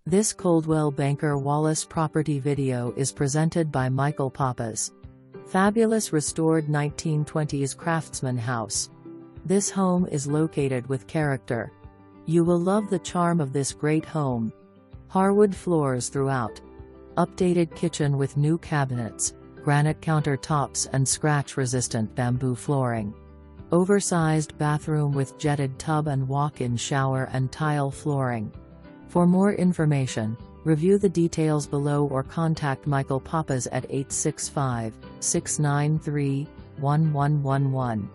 This Coldwell Banker Wallace property video is presented by Michael Pappas. Fabulous restored 1920s craftsman house. This home is located with character. You will love the charm of this great home. Harwood floors throughout. Updated kitchen with new cabinets, granite countertops and scratch-resistant bamboo flooring. Oversized bathroom with jetted tub and walk-in shower and tile flooring. For more information, review the details below or contact Michael Pappas at 865-693-1111.